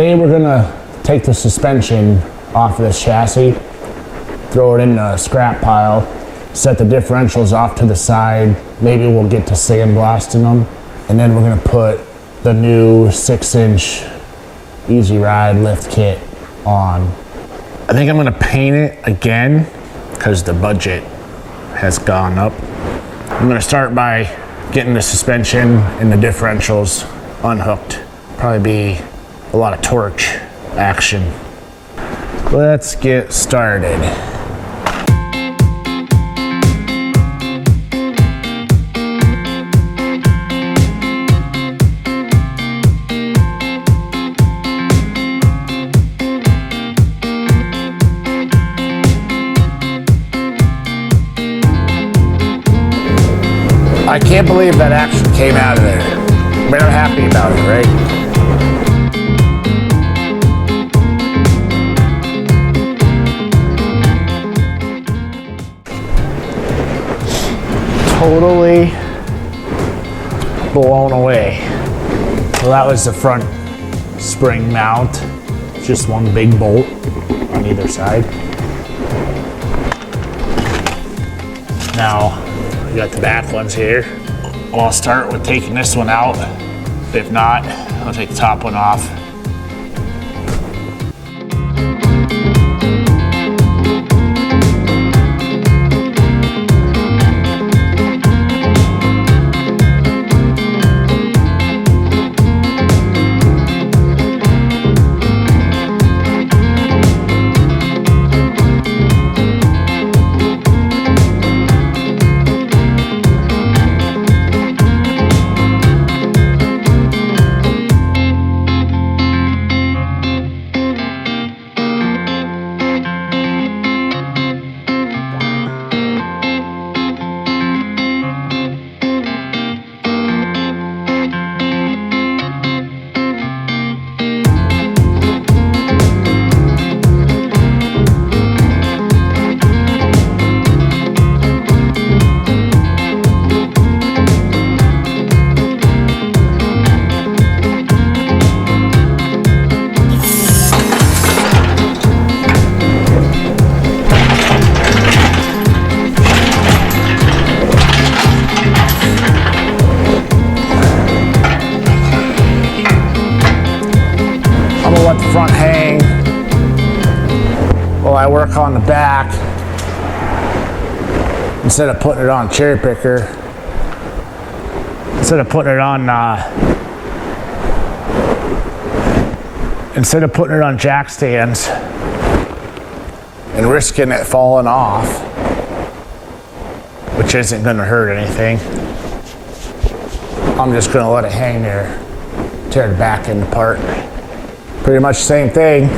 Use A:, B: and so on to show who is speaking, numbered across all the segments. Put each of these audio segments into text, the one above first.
A: today we're gonna take the suspension off of this chassis, throw it in the scrap pile, set the differentials off to the side. Maybe we'll get to sandblasting them. And then we're gonna put the new 6-inch Easy Ride lift kit on. I think I'm gonna paint it again because the budget has gone up. I'm gonna start by getting the suspension and the differentials unhooked. Probably be a lot of torch action. Let's get started. I can't believe that action came out of there. But I'm happy about it, right? Totally blown away. Well, that was the front spring mount. Just one big bolt on either side. Now, we got the back ones here. Well, I'll start with taking this one out. If not, I'll take the top one off. Let the front hang while I work on the back instead of putting it on cherry picker. Instead of putting it on jack stands and risking it falling off, which isn't going to hurt anything. I'm just going to let it hang there, tear the back end apart. Pretty much the same thing.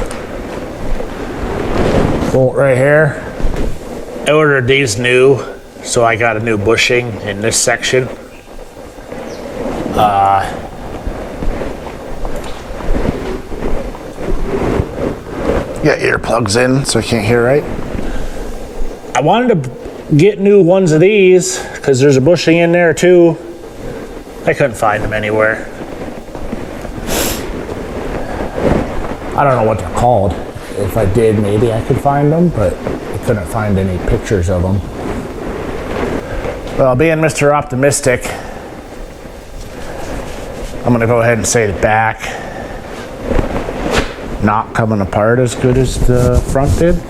A: Bolt right here. I ordered these new, so I got a new bushing in this section. Got earplugs in, so I can't hear right. I wanted to get new ones of these because there's a bushing in there too. I couldn't find them anywhere. I don't know what they're called. If I did, maybe I could find them, but I couldn't find any pictures of them. Well, being Mr. Optimistic, I'm gonna go ahead and say the back not coming apart as good as the front did.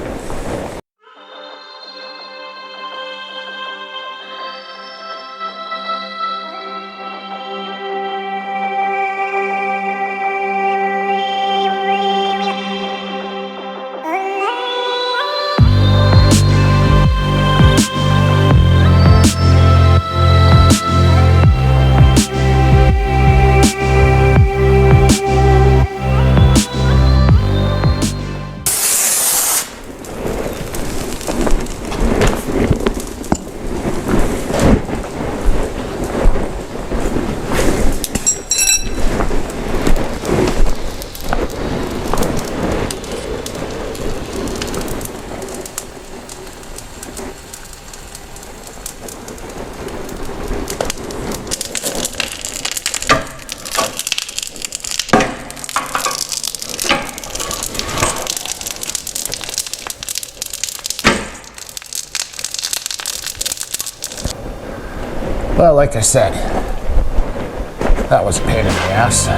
A: Well, like I said, that was a pain in the ass.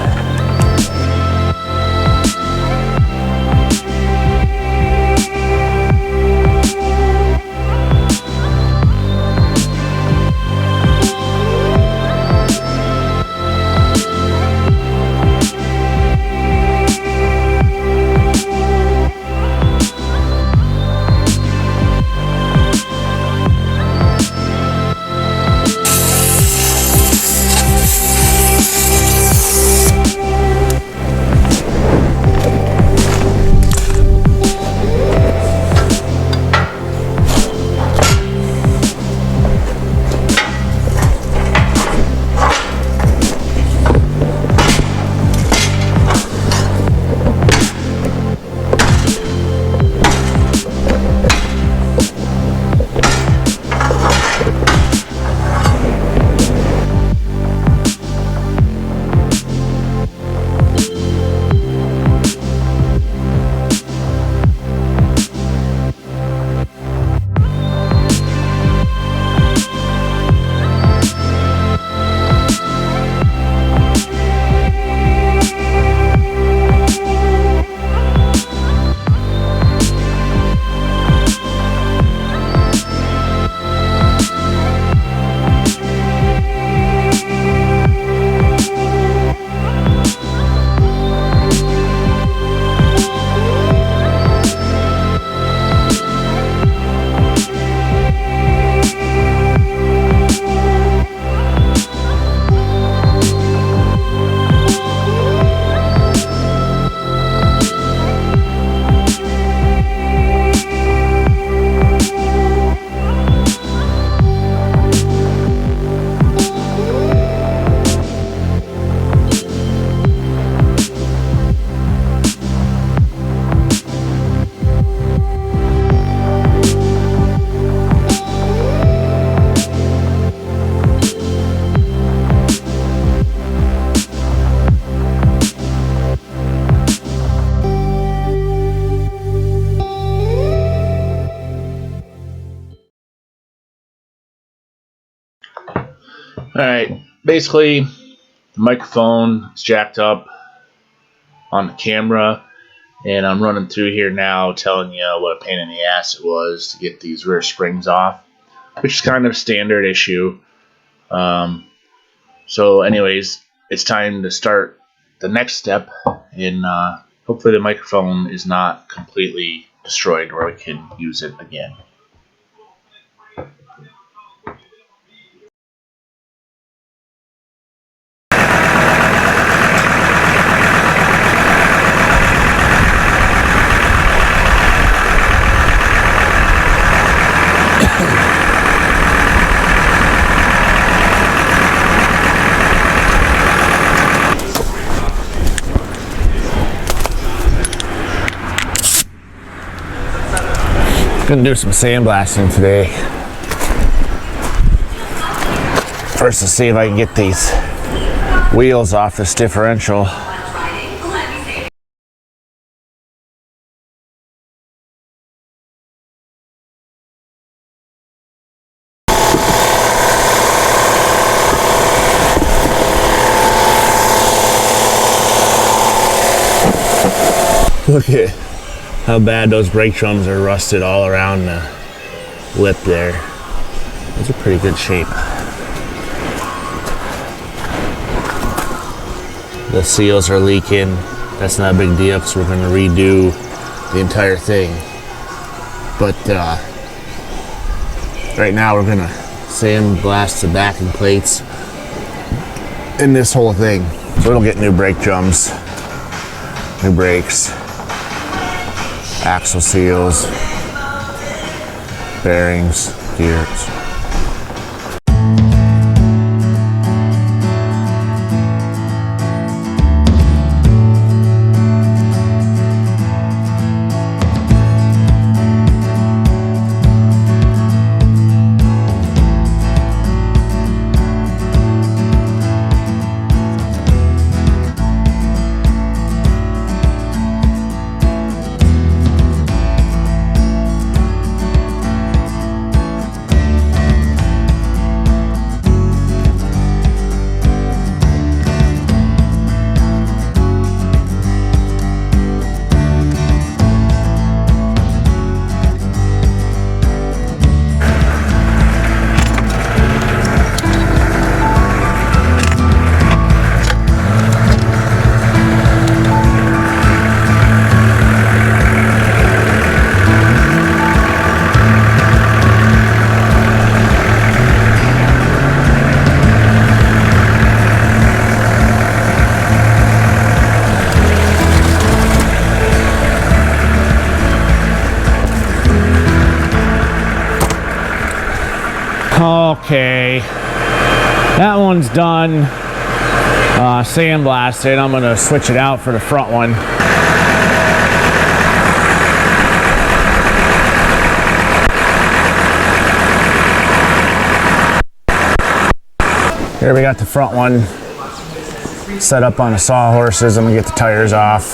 B: Alright, basically the microphone is jacked up on the camera, and I'm running through here now telling you what a pain in the ass it was to get these rear springs off, which is kind of a standard issue. So anyways, it's time to start the next step, and hopefully the microphone is not completely destroyed where we can use it again.
A: Gonna do some sandblasting today. First to see if I can get these wheels off this differential. Look at how bad those brake drums are rusted all around the lip there. Those are pretty good shape. The seals are leaking. That's not a big deal because we're going to redo the entire thing. But right now we're going to sandblast the backing plates in this whole thing. So it'll get new brake drums, new brakes, axle seals, bearings, gears. Okay, that one's done. Sandblasted. I'm gonna switch it out for the front one. Here we got the front one set up on the sawhorses. I'm gonna get the tires off.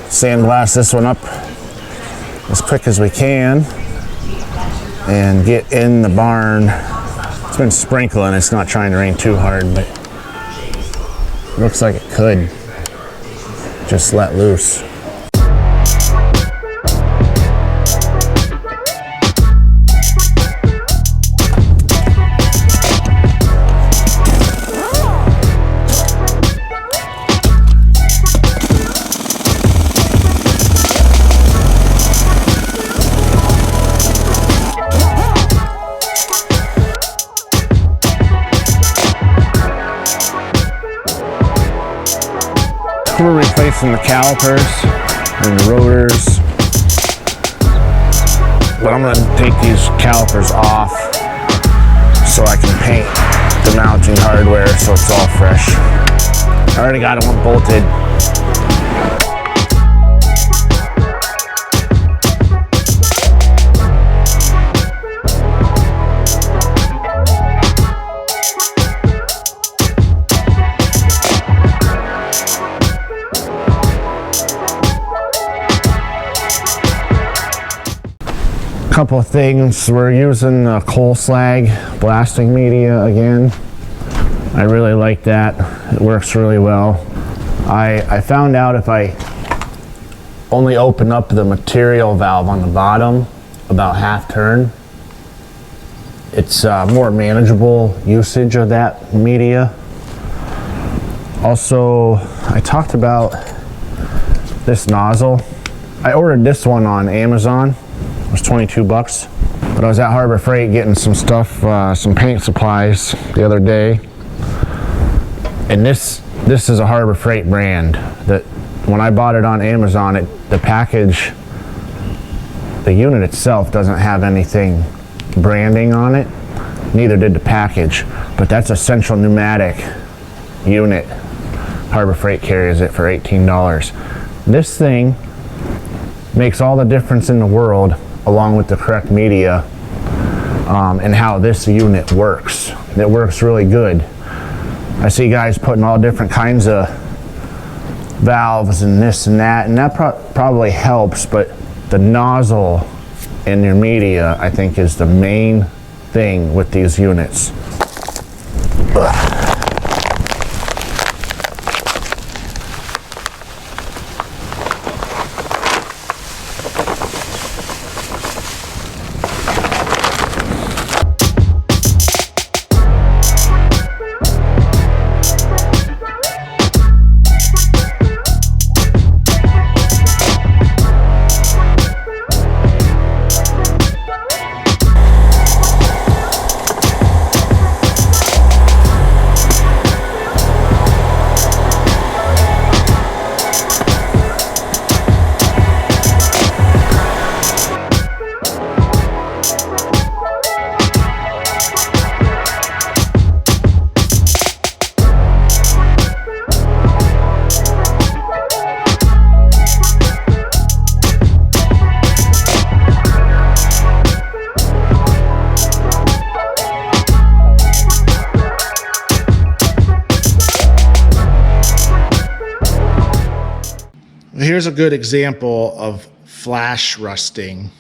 A: Sandblast this one up as quick as we can and get in the barn. It's been sprinkling. It's not trying to rain too hard, but it looks like it could just let loose. We're replacing the calipers and the rotors, but I'm going to take these calipers off so I can paint the mounting hardware so it's all fresh. I already got them bolted. Couple of things. We're using coal slag blasting media again. I really like that. It works really well. I found out if I only open up the material valve on the bottom about half turn, it's more manageable usage of that media. Also, I talked about this nozzle. I ordered this one on Amazon. It was 22 bucks, but I was at Harbor Freight getting some stuff, some paint supplies the other day, and this is a Harbor Freight brand that when I bought it on Amazon, the package, the unit itself doesn't have anything branding on it, neither did the package, but that's a Central Pneumatic unit. Harbor Freight carries it for $18. This thing makes all the difference in the world, along with the correct media, and how this unit works. It works really good. I see guys putting all different kinds of valves and this and that probably helps, but the nozzle in your media, I think, is the main thing with these units. Ugh. Here's a good example of flash rusting.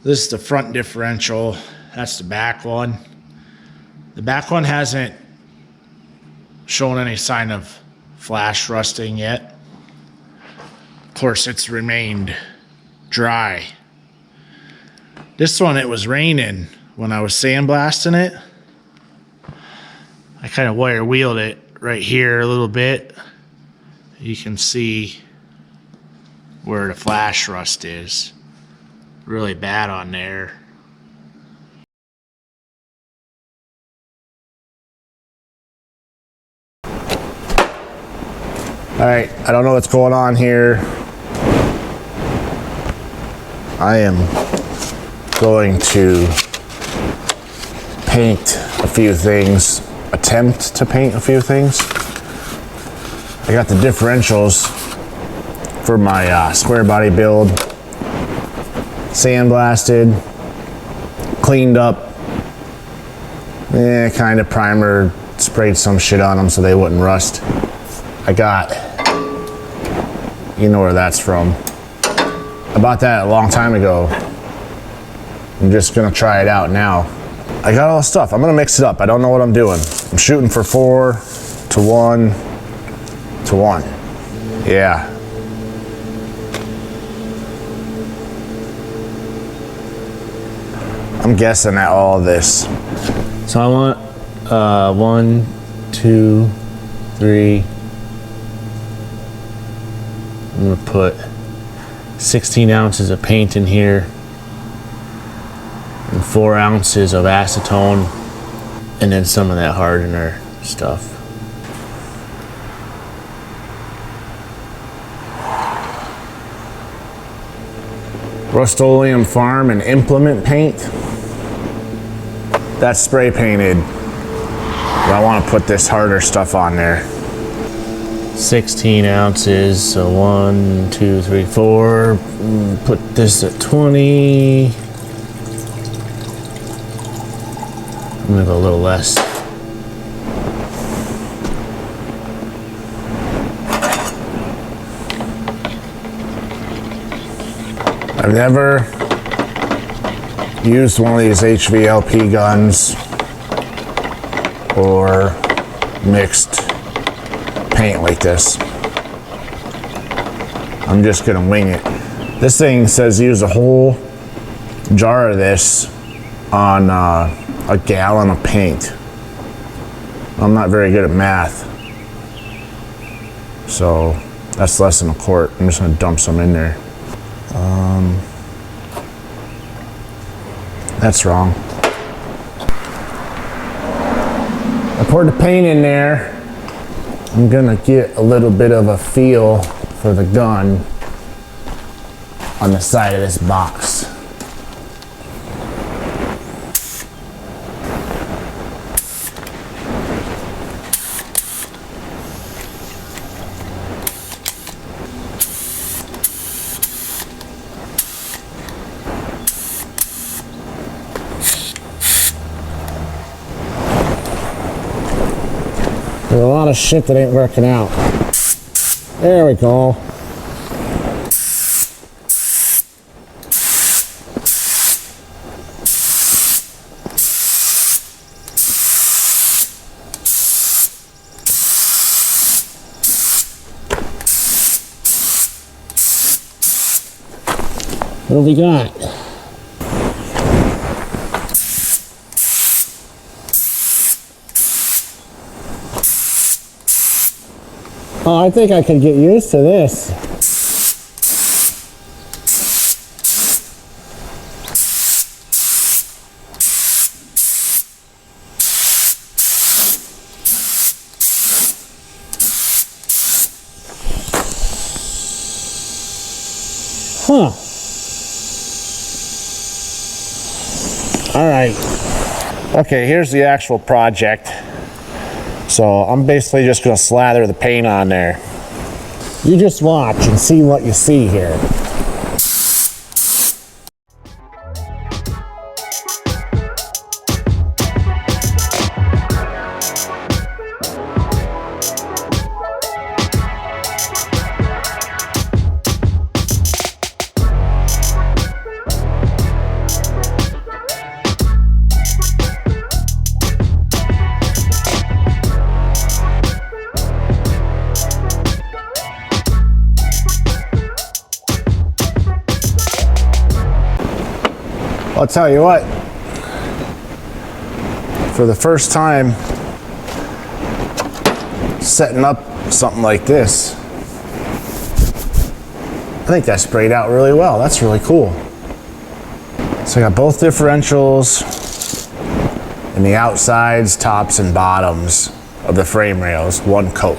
A: This is the front differential. That's the back one. The back one hasn't shown any sign of flash rusting yet. Of course, it's remained dry. This one, it was raining when I was sandblasting it. I kind of wire wheeled it right here a little bit. You can see where the flash rust is. Really bad on there. All right, I don't know what's going on here. I am going to paint a few things, attempt to paint a few things. I got the differentials for my square body build sandblasted, cleaned up, kind of primer, sprayed some shit on them so they wouldn't rust. I got, you know where that's from. I bought that a long time ago. I'm just gonna try it out now. I got all the stuff. I'm gonna mix it up. I don't know what I'm doing. I'm shooting for 4 to 1 to 1. Yeah. I'm guessing at all of this. So I want 1, 2, 3. I'm gonna put 16 ounces of paint in here and 4 ounces of acetone, and then some of that hardener stuff. RUSTOLEUM Farm and Implement paint. That's spray painted. But I want to put this harder stuff on there. 16 ounces, so 1, 2, 3, 4. Put this at 20. I'm gonna go a little less. I've never used one of these HVLP guns or mixed paint like this. I'm just gonna wing it. This thing says use a whole jar of this on a gallon of paint. I'm not very good at math, so that's less than a quart. I'm just gonna dump some in there. That's wrong. I poured the paint in there. I'm gonna get a little bit of a feel for the gun on the side of this box. There's a lot of shit that ain't working out. There we go. What have we got? Oh, I think I could get used to this. Huh. All right. Okay, here's the actual project. So I'm basically just gonna slather the paint on there. You just watch and see what you see here. I'll tell you what, for the first time setting up something like this, I think that sprayed out really well. That's really cool. So I got both differentials and the outsides, tops, and bottoms of the frame rails, one coat.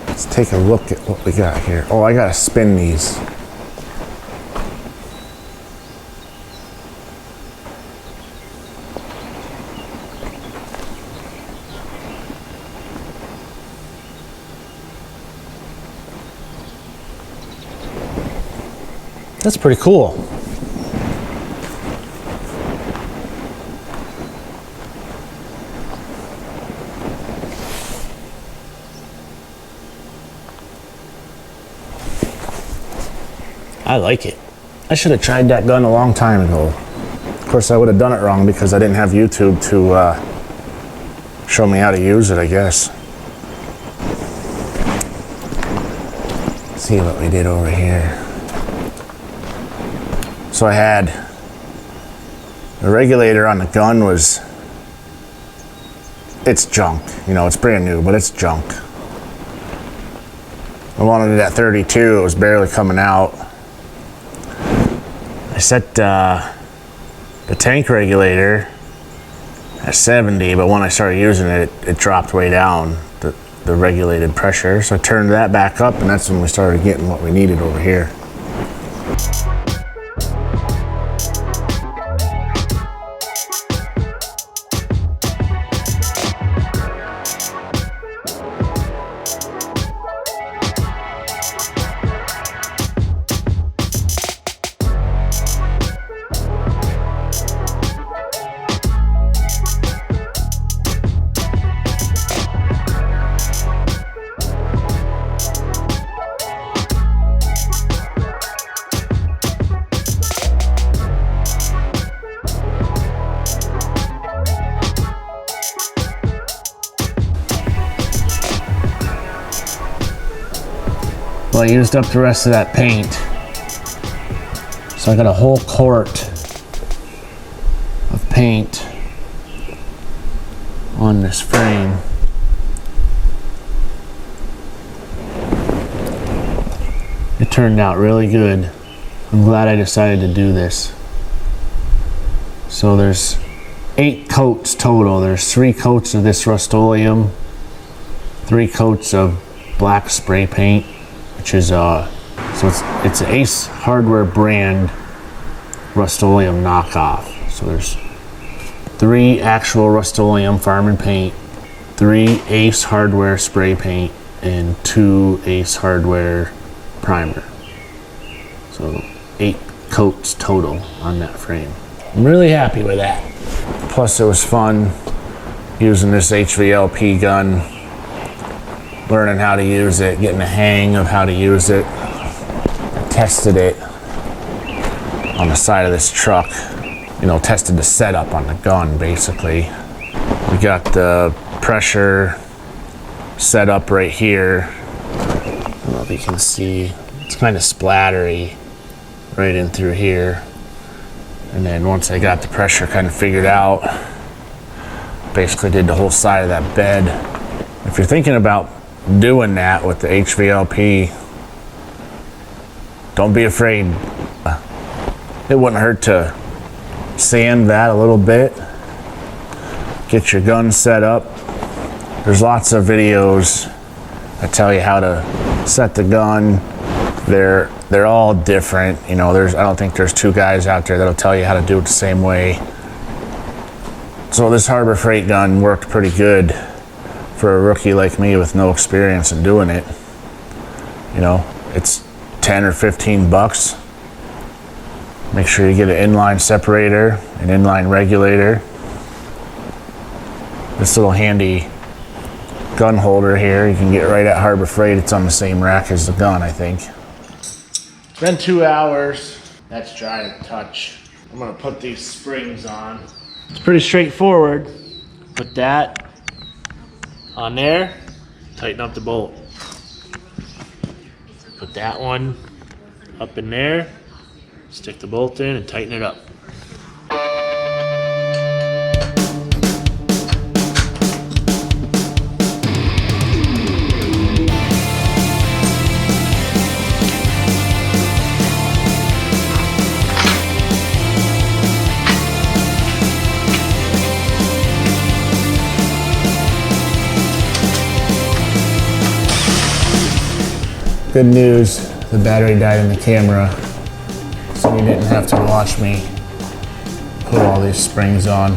A: Let's take a look at what we got here. Oh, I gotta spin these. That's pretty cool. I like it. I should have tried that gun a long time ago. Of course, I would have done it wrong because I didn't have YouTube to show me how to use it, I guess. Let's see what we did over here. So I had the regulator on the gun was, it's junk. You know, it's brand new, but it's junk. I wanted it at 32, it was barely coming out. I set the tank regulator at 70, but when I started using it, it dropped way down, the regulated pressure. So I turned that back up, and that's when we started getting what we needed over here. Well, I used up the rest of that paint. So I got a whole quart of paint on this frame. It turned out really good. I'm glad I decided to do this. So there's 8 coats total. There's 3 coats of this Rust-Oleum, 3 coats of black spray paint, which is so it's an Ace Hardware brand Rust-Oleum knockoff. So there's 3 actual Rust-Oleum farm and paint, 3 Ace Hardware spray paint, and 2 Ace Hardware primer. So 8 coats total on that frame. I'm really happy with that. Plus it was fun using this HVLP gun, learning how to use it, getting a hang of how to use it. I tested it on the side of this truck, you know, tested the setup on the gun basically. We got the pressure set up right here. I don't know if you can see, it's kind of splattery right in through here. And then once I got the pressure kind of figured out, basically did the whole side of that bed. If you're thinking about doing that with the HVLP, don't be afraid. It wouldn't hurt to sand that a little bit, get your gun set up. There's lots of videos that tell you how to set the gun. They're all different, you know. I don't think there's 2 guys out there that'll tell you how to do it the same way. So this Harbor Freight gun worked pretty good for a rookie like me with no experience in doing it. You know, it's 10 or 15 bucks. Make sure you get an inline separator, an inline regulator. This little handy gun holder here, you can get right at Harbor Freight. It's on the same rack as the gun, I think. It's been 2 hours. That's dry to touch. I'm gonna put these springs on. It's pretty straightforward. Put that on there, tighten up the bolt. Put that one up in there, stick the bolt in and tighten it up. Good news, the battery died in the camera, so you didn't have to watch me put all these springs on.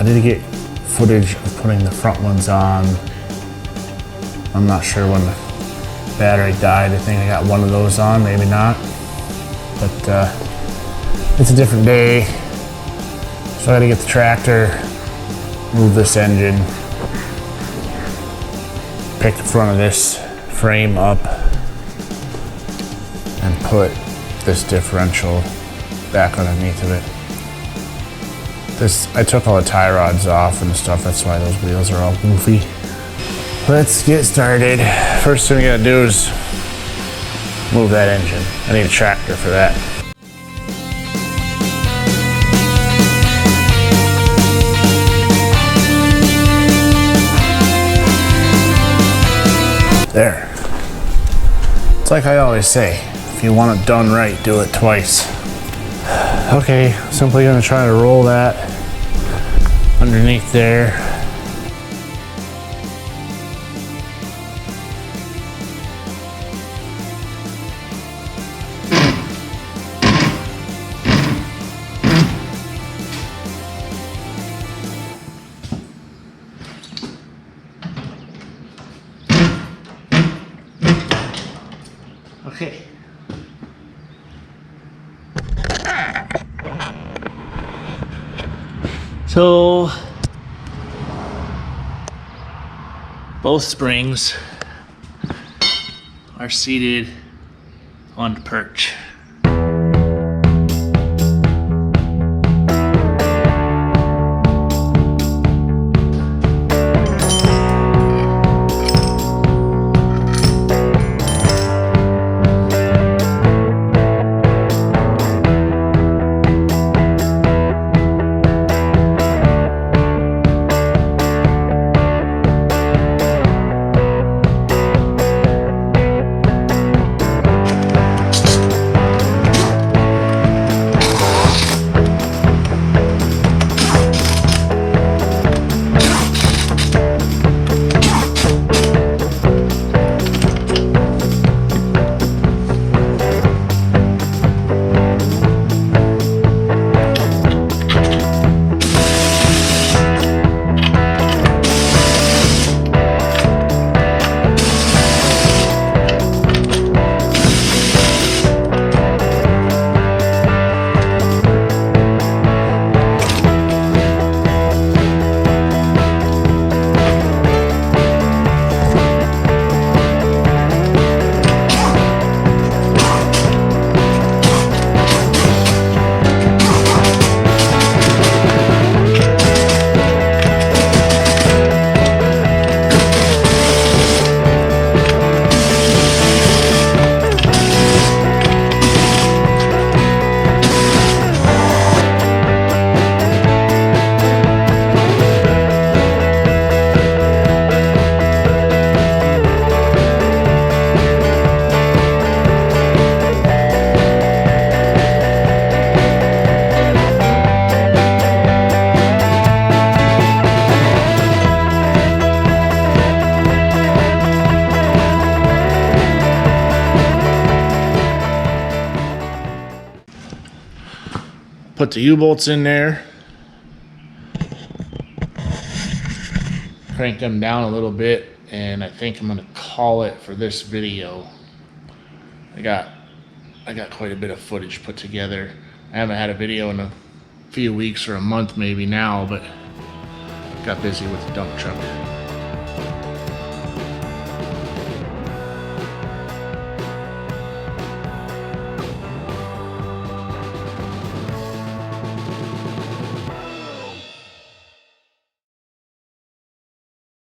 A: I did get footage of putting the front ones on. I'm not sure when the battery died. I think I got one of those on, maybe not. but it's a different day. So I gotta get the tractor, move this engine, pick the front of this frame up, and put this differential back underneath of it. I took all the tie rods off and stuff, that's why those wheels are all goofy. Let's get started. First thing we gotta do is move that engine. I need a tractor for that. There. It's like I always say, if you want it done right, do it twice. Okay, simply gonna try to roll that underneath there. Okay. So both springs are seated on the perch. Put the U-bolts in there. Crank them down a little bit, and I think I'm gonna call it for this video. I got quite a bit of footage put together. I haven't had a video in a few weeks or a month maybe now, but got busy with the dump truck.